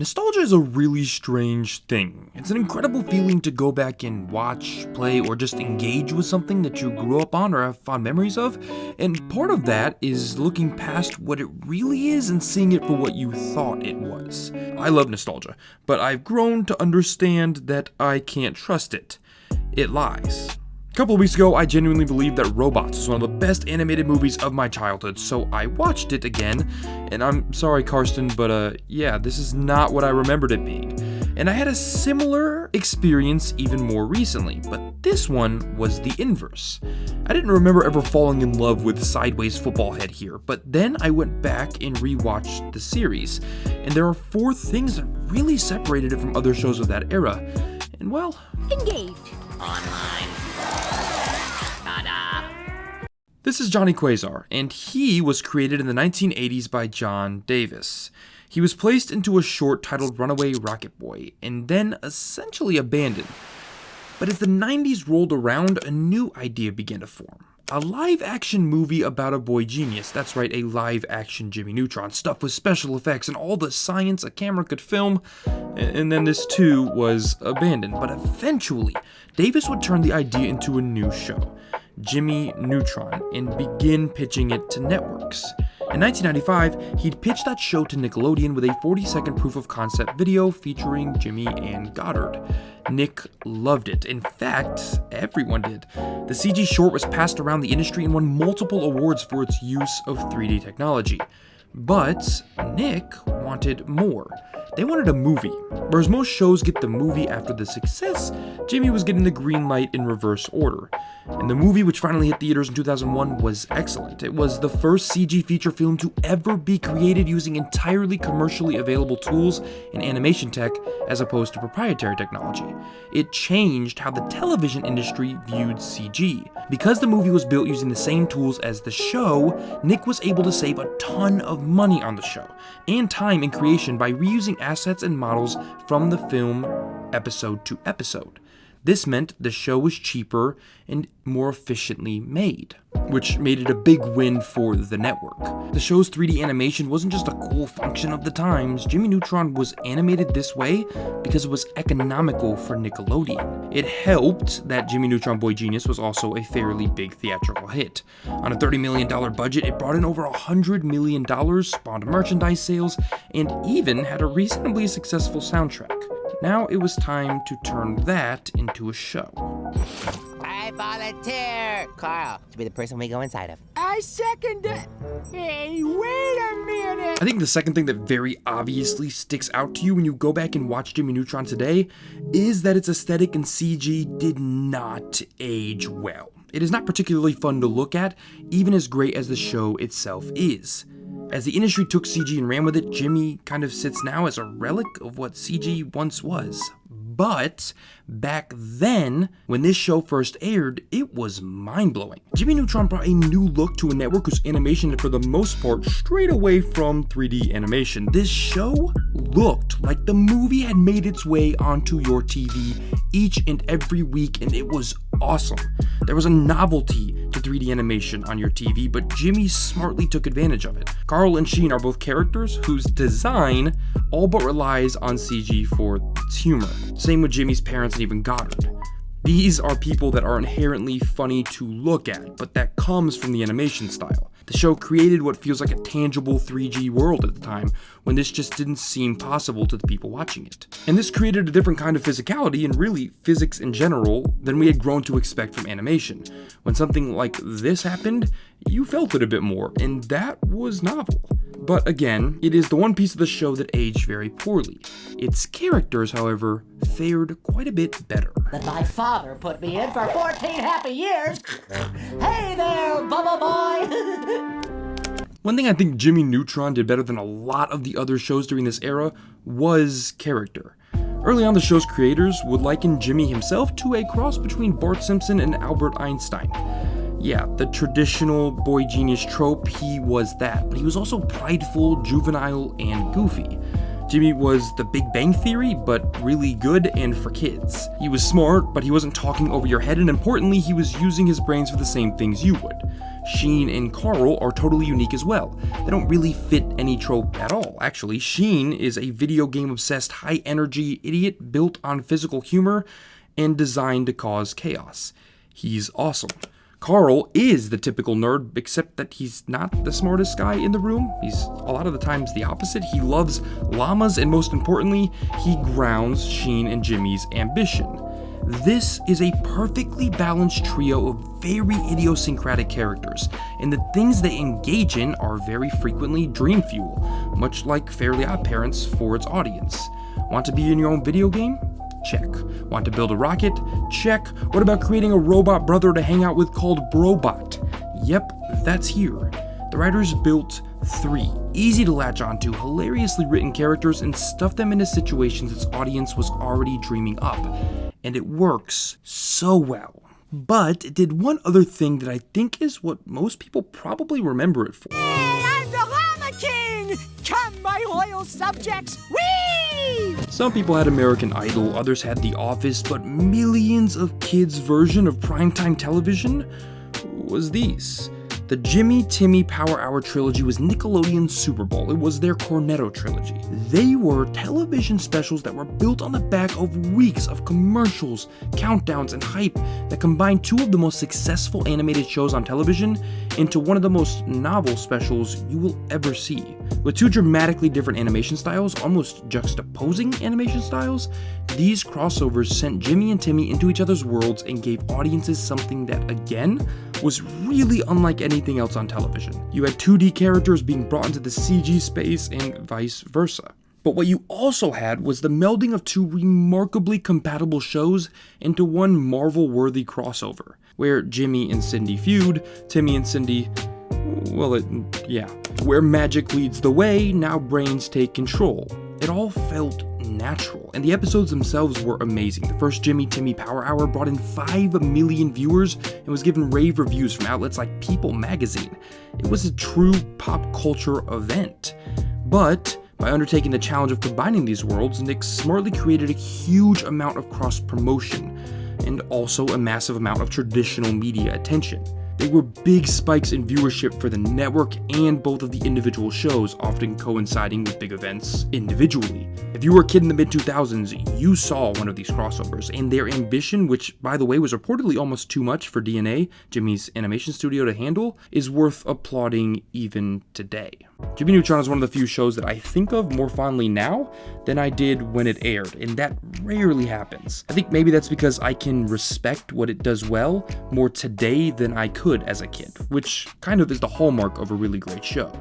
Nostalgia is a really strange thing. It's an incredible feeling to go back and watch, play, or just engage with something that you grew up on or have fond memories of, and part of that is looking past what it really is and seeing it for what you thought it was. I love nostalgia, but I've grown to understand that I can't trust it. It lies. A couple of weeks ago, I genuinely believed that Robots was one of the best animated movies of my childhood, so I watched it again, and I'm sorry, Karsten, but yeah, this is not what I remembered it being. And I had a similar experience even more recently, but this one was the inverse. I didn't remember ever falling in love with Sideways Football Head here, but then I went back and rewatched the series, and there are 4 things that really separated it from other shows of that era, and well... Engage. Online. This is Johnny Quasar, and he was created in the 1980s by John Davis. He was placed into a short titled Runaway Rocket Boy, and then essentially abandoned. But as the 90s rolled around, a new idea began to form. A live-action movie about a boy genius. That's right, a live-action Jimmy Neutron, stuffed with special effects and all the science a camera could film. And then this too was abandoned. But eventually, Davis would turn the idea into a new show, Jimmy Neutron, and begin pitching it to networks. In 1995, he'd pitched that show to Nickelodeon with a 40-second proof-of-concept video featuring Jimmy and Goddard. Nick loved it. In fact, everyone did. The CG short was passed around the industry and won multiple awards for its use of 3D technology. But Nick wanted more. They wanted a movie. Whereas most shows get the movie after the success, Jimmy was getting the green light in reverse order. And the movie, which finally hit theaters in 2001, was excellent. It was the first CG feature film to ever be created using entirely commercially available tools and animation tech as opposed to proprietary technology. It changed how the television industry viewed CG. Because the movie was built using the same tools as the show, Nick was able to save a ton of money on the show and time in creation by reusing assets and models from the film episode to episode. This meant the show was cheaper and more efficiently made, which made it a big win for the network. The show's 3D animation wasn't just a cool function of the times. Jimmy Neutron was animated this way because it was economical for Nickelodeon. It helped that Jimmy Neutron Boy Genius was also a fairly big theatrical hit. On a $30 million budget, it brought in over $100 million, spawned merchandise sales, and even had a reasonably successful soundtrack. Now it was time to turn that into a show. I volunteer! Carl, to be the person we go inside of. I second it. Hey, wait a minute. I think the second thing that very obviously sticks out to you when you go back and watch Jimmy Neutron today is that its aesthetic and CG did not age well. It is not particularly fun to look at, even as great as the show itself is. As the industry took CG and ran with it, Jimmy kind of sits now as a relic of what CG once was. But back then, when this show first aired, it was mind-blowing. Jimmy Neutron brought a new look to a network whose animation had for the most part strayed away from 3D animation. This show looked like the movie had made its way onto your TV each and every week, and it was awesome. There was a novelty to 3D animation on your TV, but Jimmy smartly took advantage of it. Carl and Sheen are both characters whose design all but relies on CG for its humor. Same with Jimmy's parents and even Goddard. These are people that are inherently funny to look at, but that comes from the animation style. The show created what feels like a tangible 3G world at the time, when this just didn't seem possible to the people watching it. And this created a different kind of physicality, and really physics in general, than we had grown to expect from animation. When something like this happened, you felt it a bit more, and that was novel. But again, it is the one piece of the show that aged very poorly. Its characters, however, fared quite a bit better. That my father put me in for 14 happy years. Hey there, Bubba Boy! One thing I think Jimmy Neutron did better than a lot of the other shows during this era was character. Early on, the show's creators would liken Jimmy himself to a cross between Bart Simpson and Albert Einstein. Yeah, the traditional boy genius trope, he was that, but he was also prideful, juvenile, and goofy. Jimmy was the Big Bang Theory, but really good and for kids. He was smart, but he wasn't talking over your head, and importantly, he was using his brains for the same things you would. Sheen and Carl are totally unique as well. They don't really fit any trope at all, actually. Sheen is a video game-obsessed, high-energy idiot built on physical humor and designed to cause chaos. He's awesome. Carl is the typical nerd, except that he's not the smartest guy in the room. He's a lot of the times the opposite. He loves llamas, and most importantly, he grounds Sheen and Jimmy's ambition. This is a perfectly balanced trio of very idiosyncratic characters, and the things they engage in are very frequently dream fuel, much like Fairly OddParents for its audience. Want to be in your own video game? Check. Want to build a rocket? Check. What about creating a robot brother to hang out with called Brobot? Yep, that's here. The writers built 3 easy to latch onto, hilariously written characters and stuffed them into situations its audience was already dreaming up. And it works so well. But it did one other thing that I think is what most people probably remember it for. Hey, I'm the Llama King! Come, my loyal subjects! Whee! Some people had American Idol, others had The Office, but millions of kids' version of primetime television was these. The Jimmy Timmy Power Hour trilogy was Nickelodeon's Super Bowl. It was their Cornetto trilogy. They were television specials that were built on the back of weeks of commercials, countdowns, and hype that combined 2 of the most successful animated shows on television into one of the most novel specials you will ever see. With 2 dramatically different animation styles, almost juxtaposing animation styles, these crossovers sent Jimmy and Timmy into each other's worlds and gave audiences something that, again, was really unlike anything else on television. You had 2D characters being brought into the CG space and vice versa. But what you also had was the melding of 2 remarkably compatible shows into one Marvel-worthy crossover, where Jimmy and Cindy feud, Timmy and Cindy, well, yeah. Where magic leads the way, now brains take control. It all felt natural, and the episodes themselves were amazing. The first Jimmy Timmy Power Hour brought in 5 million viewers and was given rave reviews from outlets like People magazine. It was a true pop culture event. But by undertaking the challenge of combining these worlds, Nick smartly created a huge amount of cross-promotion, and also a massive amount of traditional media attention. They were big spikes in viewership for the network and both of the individual shows, often coinciding with big events individually. If you were a kid in the mid-2000s, you saw one of these crossovers, and their ambition, which by the way was reportedly almost too much for DNA, Jimmy's animation studio, to handle, is worth applauding even today. Jimmy Neutron is one of the few shows that I think of more fondly now than I did when it aired, and that rarely happens. I think maybe that's because I can respect what it does well more today than I could as a kid, which kind of is the hallmark of a really great show.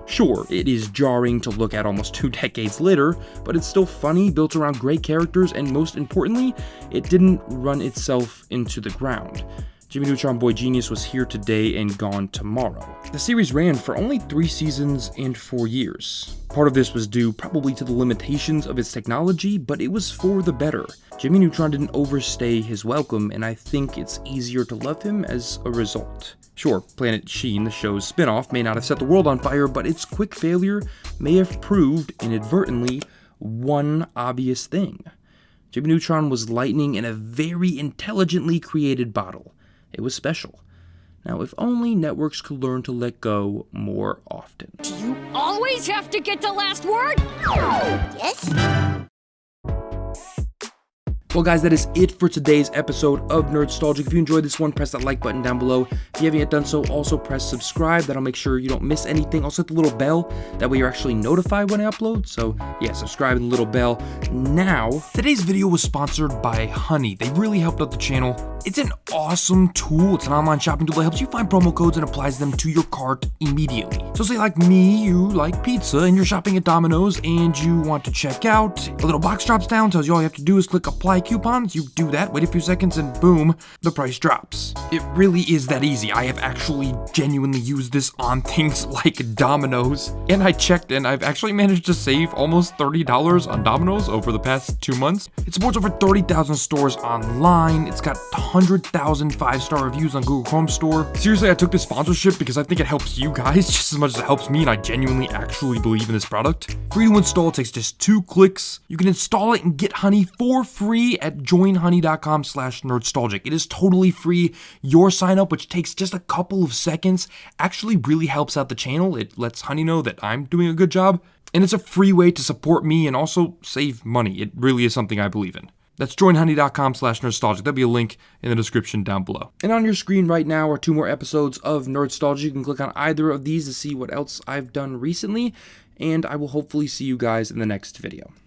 Sure, it is jarring to look at almost 2 decades later, but it's still funny, built around great characters, and most importantly, it didn't run itself into the ground. Jimmy Neutron Boy Genius was here today and gone tomorrow. The series ran for only 3 seasons and 4 years. Part of this was due probably to the limitations of its technology, but it was for the better. Jimmy Neutron didn't overstay his welcome, and I think it's easier to love him as a result. Sure, Planet Sheen, the show's spin-off, may not have set the world on fire, but its quick failure may have proved, inadvertently, one obvious thing. Jimmy Neutron was lightning in a very intelligently created bottle. It was special. Now, if only networks could learn to let go more often. Do you always have to get the last word? Yes? Well guys, that is it for today's episode of Nerdstalgic. If you enjoyed this one, press that like button down below. If you haven't yet done so, also press subscribe. That'll make sure you don't miss anything. Also hit the little bell. That way you're actually notified when I upload. So yeah, subscribe and the little bell. Now, today's video was sponsored by Honey. They really helped out the channel. It's an awesome tool. It's an online shopping tool that helps you find promo codes and applies them to your cart immediately. So say like me, you like pizza and you're shopping at Domino's and you want to check out. A little box drops down, tells you all you have to do is click apply coupons. You do that, wait a few seconds, and boom, the price drops. It really is that easy. I have actually genuinely used this on things like Domino's, and I checked and I've actually managed to save almost $30 on Domino's over the past 2 months. It supports over 30,000 stores online. It's got 100,000 5-star reviews on Google Chrome Store. Seriously, I took this sponsorship because I think it helps you guys just as much as it helps me, and I genuinely actually believe in this product. Free to install, takes just 2 clicks. You can install it and get Honey for free at joinhoney.com/nerdstalgic. It is totally free. Your sign up, which takes just a couple of seconds, actually really helps out the channel. It lets Honey know that I'm doing a good job, and it's a free way to support me and also save money. It really is something I believe in. That's joinhoney.com/nerdstalgic. There'll be a link in the description down below. And on your screen right now are 2 more episodes of Nerdstalgic. You can click on either of these to see what else I've done recently, and I will hopefully see you guys in the next video.